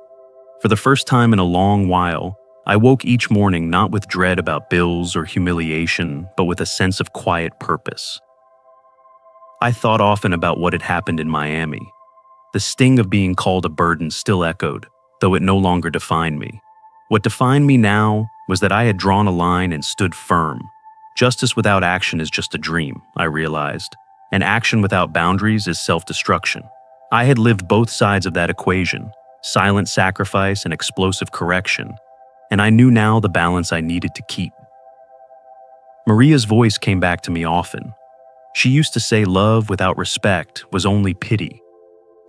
S1: For the first time in a long while, I woke each morning not with dread about bills or humiliation, but with a sense of quiet purpose. I thought often about what had happened in Miami. The sting of being called a burden still echoed, though it no longer defined me. What defined me now was that I had drawn a line and stood firm. Justice without action is just a dream, I realized, and action without boundaries is self-destruction. I had lived both sides of that equation, silent sacrifice and explosive correction, and I knew now the balance I needed to keep. Maria's voice came back to me often. She used to say love without respect was only pity.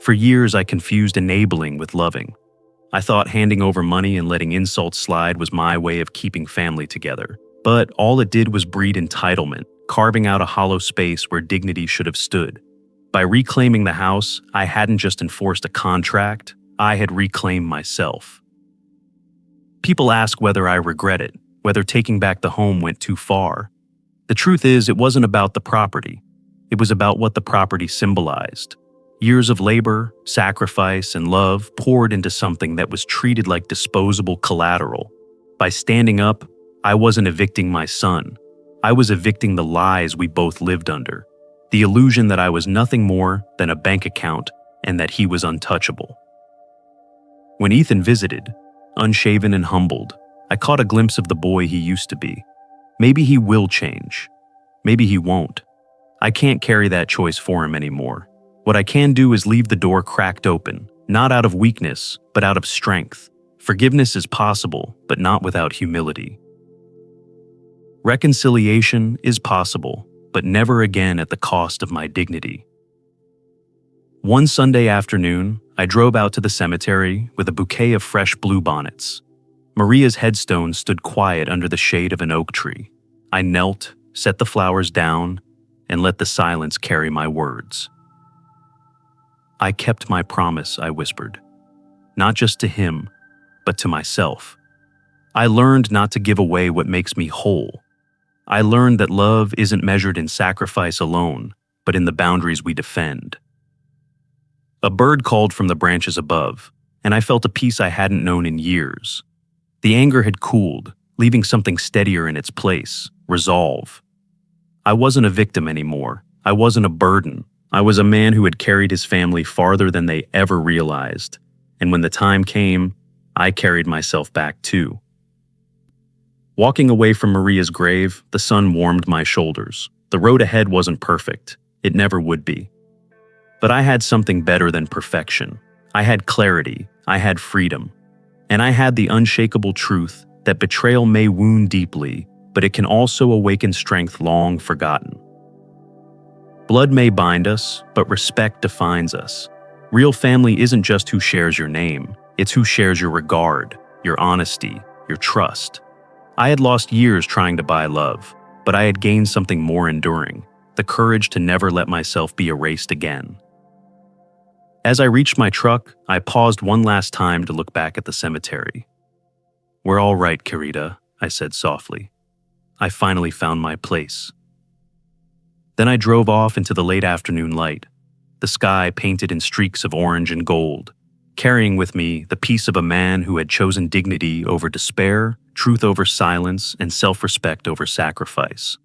S1: For years I confused enabling with loving. I thought handing over money and letting insults slide was my way of keeping family together. But all it did was breed entitlement, carving out a hollow space where dignity should have stood. By reclaiming the house, I hadn't just enforced a contract, I had reclaimed myself. People ask whether I regret it, whether taking back the home went too far. The truth is, it wasn't about the property. It was about what the property symbolized. Years of labor, sacrifice, and love poured into something that was treated like disposable collateral. By standing up, I wasn't evicting my son. I was evicting the lies we both lived under. The illusion that I was nothing more than a bank account and that he was untouchable. When Ethan visited, unshaven and humbled, I caught a glimpse of the boy he used to be. Maybe he will change. Maybe he won't. I can't carry that choice for him anymore. What I can do is leave the door cracked open, not out of weakness, but out of strength. Forgiveness is possible, but not without humility. Reconciliation is possible, but never again at the cost of my dignity. One Sunday afternoon, I drove out to the cemetery with a bouquet of fresh bluebonnets. Maria's headstone stood quiet under the shade of an oak tree. I knelt, set the flowers down, and let the silence carry my words. I kept my promise, I whispered. Not just to him, but to myself. I learned not to give away what makes me whole. I learned that love isn't measured in sacrifice alone, but in the boundaries we defend. A bird called from the branches above, and I felt a peace I hadn't known in years. The anger had cooled, leaving something steadier in its place, resolve. I wasn't a victim anymore. I wasn't a burden. I was a man who had carried his family farther than they ever realized, and when the time came, I carried myself back too. Walking away from Maria's grave, the sun warmed my shoulders. The road ahead wasn't perfect. It never would be. But I had something better than perfection. I had clarity. I had freedom. And I had the unshakable truth that betrayal may wound deeply, but it can also awaken strength long forgotten. Blood may bind us, but respect defines us. Real family isn't just who shares your name, it's who shares your regard, your honesty, your trust. I had lost years trying to buy love, but I had gained something more enduring, the courage to never let myself be erased again. As I reached my truck, I paused one last time to look back at the cemetery. "We're all right, Querida," I said softly. I finally found my place. Then I drove off into the late afternoon light, the sky painted in streaks of orange and gold, carrying with me the peace of a man who had chosen dignity over despair, truth over silence, and self-respect over sacrifice.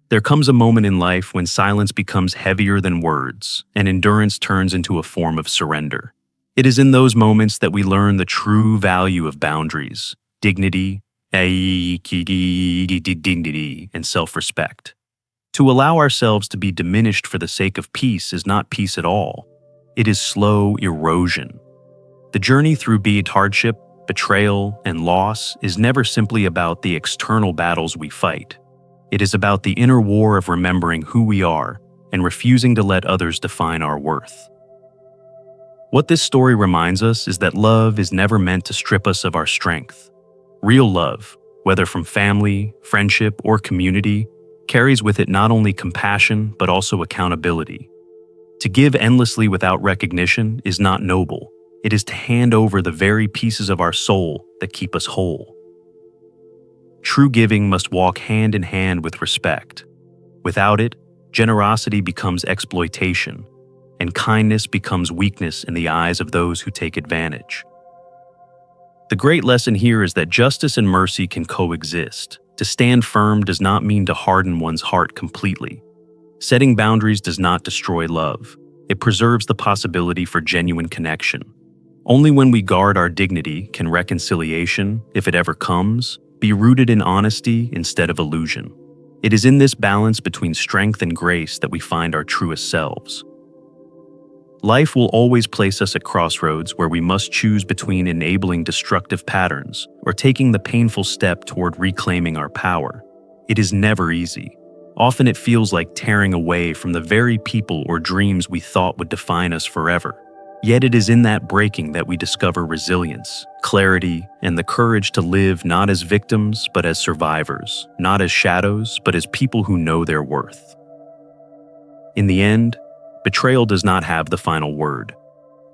S1: There comes a moment in life when silence becomes heavier than words, and endurance turns into a form of surrender. It is in those moments that we learn the true value of boundaries, dignity, and self-respect. To allow ourselves to be diminished for the sake of peace is not peace at all. It is slow erosion. The journey through be it hardship, betrayal, and loss is never simply about the external battles we fight. It is about the inner war of remembering who we are and refusing to let others define our worth. What this story reminds us is that love is never meant to strip us of our strength. Real love, whether from family, friendship, or community, carries with it not only compassion but also accountability. To give endlessly without recognition is not noble. It is to hand over the very pieces of our soul that keep us whole. True giving must walk hand in hand with respect. Without it, generosity becomes exploitation, and kindness becomes weakness in the eyes of those who take advantage. The great lesson here is that justice and mercy can coexist. To stand firm does not mean to harden one's heart completely. Setting boundaries does not destroy love. It preserves the possibility for genuine connection. Only when we guard our dignity can reconciliation, if it ever comes, be rooted in honesty instead of illusion. It is in this balance between strength and grace that we find our truest selves. Life will always place us at crossroads where we must choose between enabling destructive patterns or taking the painful step toward reclaiming our power. It is never easy. Often it feels like tearing away from the very people or dreams we thought would define us forever. Yet it is in that breaking that we discover resilience, clarity, and the courage to live not as victims but as survivors, not as shadows but as people who know their worth. In the end, betrayal does not have the final word.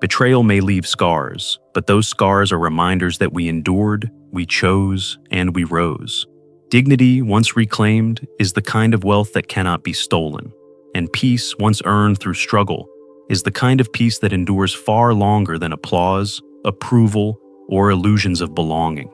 S1: Betrayal may leave scars, but those scars are reminders that we endured, we chose, and we rose. Dignity, once reclaimed, is the kind of wealth that cannot be stolen, and peace, once earned through struggle, is the kind of peace that endures far longer than applause, approval, or illusions of belonging.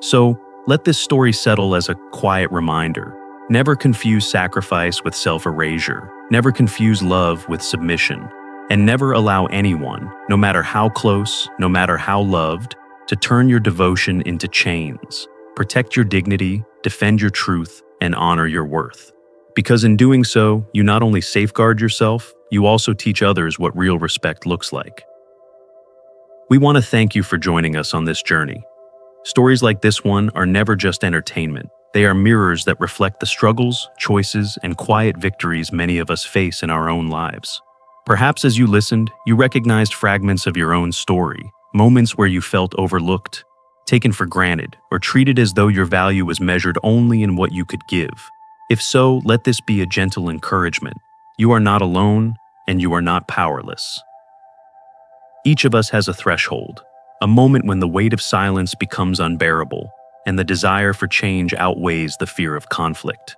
S1: So, let this story settle as a quiet reminder. Never confuse sacrifice with self-erasure. Never confuse love with submission. And never allow anyone, no matter how close, no matter how loved, to turn your devotion into chains. Protect your dignity, defend your truth, and honor your worth. Because in doing so, you not only safeguard yourself, you also teach others what real respect looks like. We want to thank you for joining us on this journey. Stories like this one are never just entertainment. They are mirrors that reflect the struggles, choices, and quiet victories many of us face in our own lives. Perhaps as you listened, you recognized fragments of your own story, moments where you felt overlooked, taken for granted, or treated as though your value was measured only in what you could give. If so, let this be a gentle encouragement. You are not alone, and you are not powerless. Each of us has a threshold, a moment when the weight of silence becomes unbearable, and the desire for change outweighs the fear of conflict.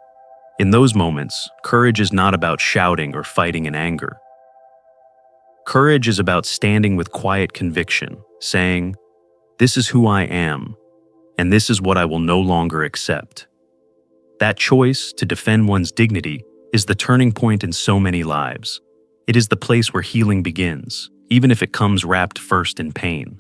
S1: In those moments, courage is not about shouting or fighting in anger. Courage is about standing with quiet conviction, saying, "This is who I am, and this is what I will no longer accept." That choice to defend one's dignity is the turning point in so many lives. It is the place where healing begins, even if it comes wrapped first in pain.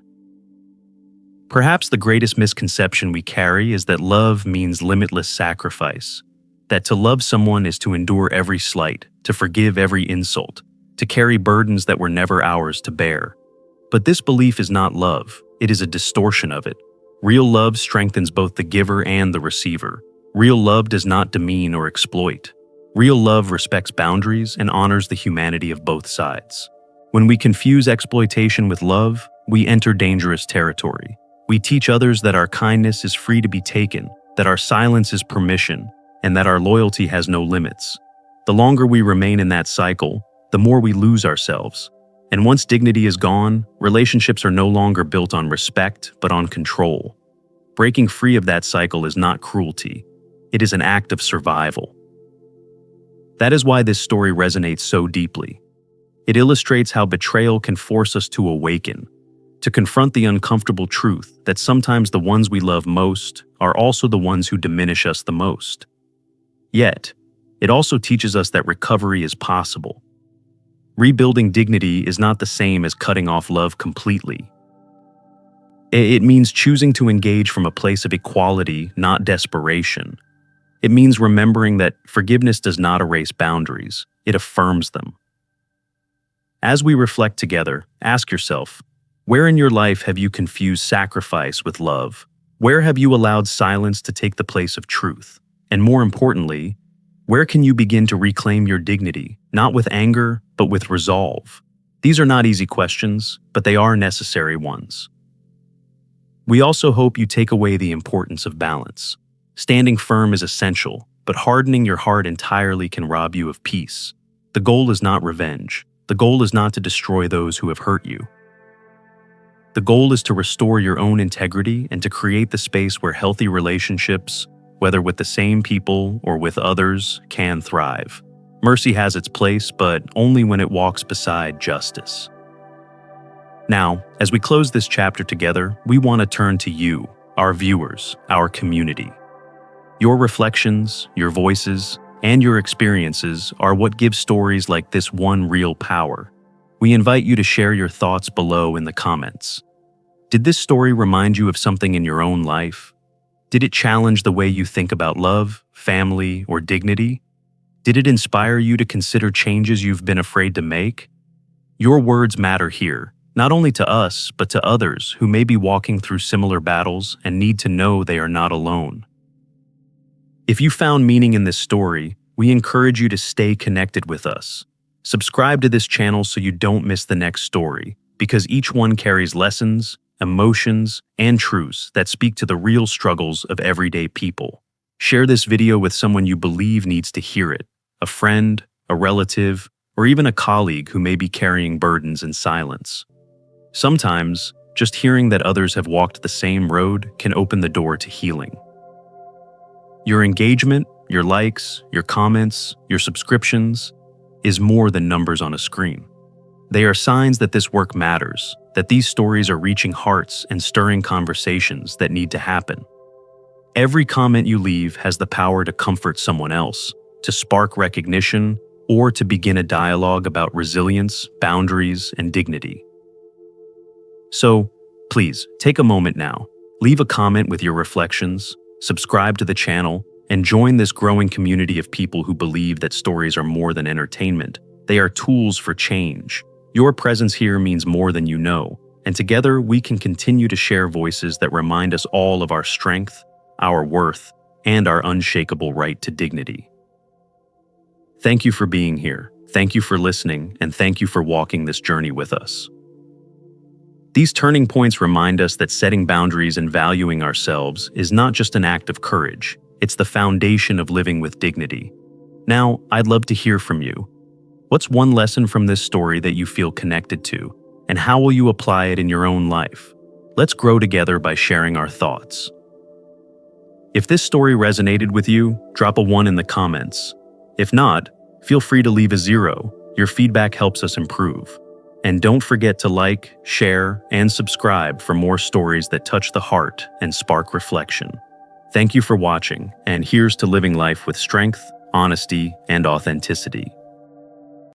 S1: Perhaps the greatest misconception we carry is that love means limitless sacrifice, that to love someone is to endure every slight, to forgive every insult, to carry burdens that were never ours to bear. But this belief is not love, it is a distortion of it. Real love strengthens both the giver and the receiver. Real love does not demean or exploit. Real love respects boundaries and honors the humanity of both sides. When we confuse exploitation with love, we enter dangerous territory. We teach others that our kindness is free to be taken, that our silence is permission, and that our loyalty has no limits. The longer we remain in that cycle, the more we lose ourselves. And once dignity is gone, relationships are no longer built on respect, but on control. Breaking free of that cycle is not cruelty. It is an act of survival. That is why this story resonates so deeply. It illustrates how betrayal can force us to awaken, to confront the uncomfortable truth that sometimes the ones we love most are also the ones who diminish us the most. Yet, it also teaches us that recovery is possible. Rebuilding dignity is not the same as cutting off love completely. It means choosing to engage from a place of equality, not desperation. It means remembering that forgiveness does not erase boundaries, it affirms them. As we reflect together, ask yourself, where in your life have you confused sacrifice with love? Where have you allowed silence to take the place of truth? And more importantly, where can you begin to reclaim your dignity, not with anger, but with resolve? These are not easy questions, but they are necessary ones. We also hope you take away the importance of balance. Standing firm is essential, but hardening your heart entirely can rob you of peace. The goal is not revenge. The goal is not to destroy those who have hurt you. The goal is to restore your own integrity and to create the space where healthy relationships, whether with the same people or with others, can thrive. Mercy has its place, but only when it walks beside justice. Now, as we close this chapter together, we want to turn to you, our viewers, our community. Your reflections, your voices, and your experiences are what give stories like this one real power. We invite you to share your thoughts below in the comments. Did this story remind you of something in your own life? Did it challenge the way you think about love, family, or dignity? Did it inspire you to consider changes you've been afraid to make? Your words matter here, not only to us, but to others who may be walking through similar battles and need to know they are not alone. If you found meaning in this story, we encourage you to stay connected with us. Subscribe to this channel so you don't miss the next story, because each one carries lessons, emotions, and truths that speak to the real struggles of everyday people. Share this video with someone you believe needs to hear it, a friend, a relative, or even a colleague who may be carrying burdens in silence. Sometimes, just hearing that others have walked the same road can open the door to healing. Your engagement, your likes, your comments, your subscriptions is more than numbers on a screen. They are signs that this work matters, that these stories are reaching hearts and stirring conversations that need to happen. Every comment you leave has the power to comfort someone else, to spark recognition, or to begin a dialogue about resilience, boundaries, and dignity. So, please, take a moment now. Leave a comment with your reflections, subscribe to the channel, and join this growing community of people who believe that stories are more than entertainment. They are tools for change. Your presence here means more than you know, and together we can continue to share voices that remind us all of our strength, our worth, and our unshakable right to dignity. Thank you for being here. Thank you for listening, and thank you for walking this journey with us. These turning points remind us that setting boundaries and valuing ourselves is not just an act of courage, it's the foundation of living with dignity. Now, I'd love to hear from you. What's one lesson from this story that you feel connected to, and how will you apply it in your own life? Let's grow together by sharing our thoughts. If this story resonated with you, drop a 1 in the comments. If not, feel free to leave a 0. Your feedback helps us improve. And don't forget to like, share, and subscribe for more stories that touch the heart and spark reflection. Thank you for watching, and here's to living life with strength, honesty, and authenticity.